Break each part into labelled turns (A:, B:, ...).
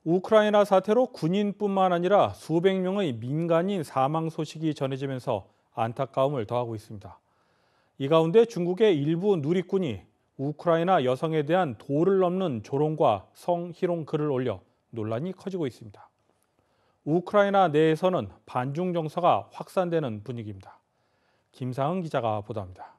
A: 우크라이나 사태로 군인뿐만 아니라 수백 명의 민간인 사망 소식이 전해지면서 안타까움을 더하고 있습니다. 이 가운데 중국의 일부 누리꾼이 우크라이나 여성에 대한 도를 넘는 조롱과 성희롱 글을 올려 논란이 커지고 있습니다. 우크라이나 내에서는 반중 정서가 확산되는 분위기입니다. 김상은 기자가 보도합니다.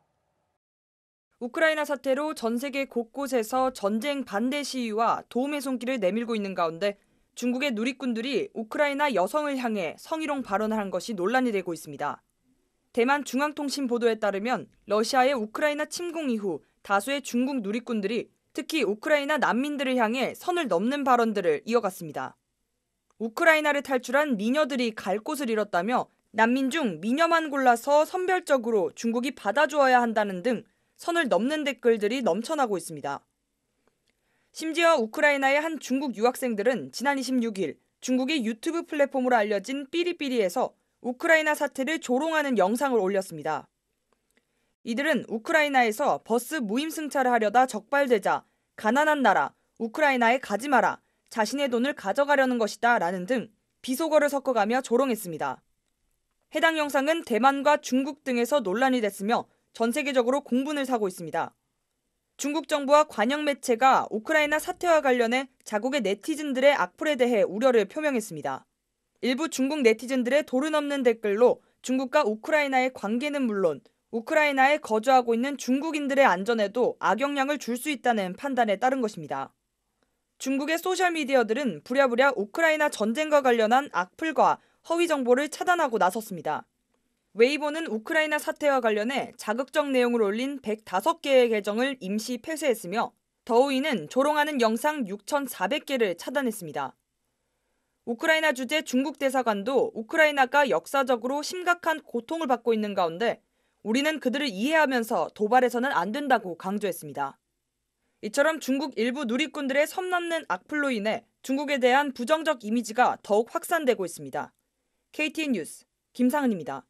B: 우크라이나 사태로 전 세계 곳곳에서 전쟁 반대 시위와 도움의 손길을 내밀고 있는 가운데 중국의 누리꾼들이 우크라이나 여성을 향해 성희롱 발언을 한 것이 논란이 되고 있습니다. 대만 중앙통신 보도에 따르면 러시아의 우크라이나 침공 이후 다수의 중국 누리꾼들이 특히 우크라이나 난민들을 향해 선을 넘는 발언들을 이어갔습니다. 우크라이나를 탈출한 미녀들이 갈 곳을 잃었다며 난민 중 미녀만 골라서 선별적으로 중국이 받아주어야 한다는 등 선을 넘는 댓글들이 넘쳐나고 있습니다. 심지어 우크라이나의 한 중국 유학생들은 지난 26일 중국의 유튜브 플랫폼으로 알려진 삐리삐리에서 우크라이나 사태를 조롱하는 영상을 올렸습니다. 이들은 우크라이나에서 버스 무임승차를 하려다 적발되자 가난한 나라, 우크라이나에 가지 마라, 자신의 돈을 가져가려는 것이다 라는 등 비속어를 섞어가며 조롱했습니다. 해당 영상은 대만과 중국 등에서 논란이 됐으며 전 세계적으로 공분을 사고 있습니다. 중국 정부와 관영 매체가 우크라이나 사태와 관련해 자국의 네티즌들의 악플에 대해 우려를 표명했습니다. 일부 중국 네티즌들의 도를 넘는 댓글로 중국과 우크라이나의 관계는 물론 우크라이나에 거주하고 있는 중국인들의 안전에도 악영향을 줄 수 있다는 판단에 따른 것입니다. 중국의 소셜미디어들은 부랴부랴 우크라이나 전쟁과 관련한 악플과 허위 정보를 차단하고 나섰습니다. 웨이보는 우크라이나 사태와 관련해 자극적 내용을 올린 105개의 계정을 임시 폐쇄했으며 더우이는 조롱하는 영상 6,400개를 차단했습니다. 우크라이나 주재 중국 대사관도 우크라이나가 역사적으로 심각한 고통을 받고 있는 가운데 우리는 그들을 이해하면서 도발해서는 안 된다고 강조했습니다. 이처럼 중국 일부 누리꾼들의 선 넘는 악플로 인해 중국에 대한 부정적 이미지가 더욱 확산되고 있습니다. KTN 뉴스 김상은입니다.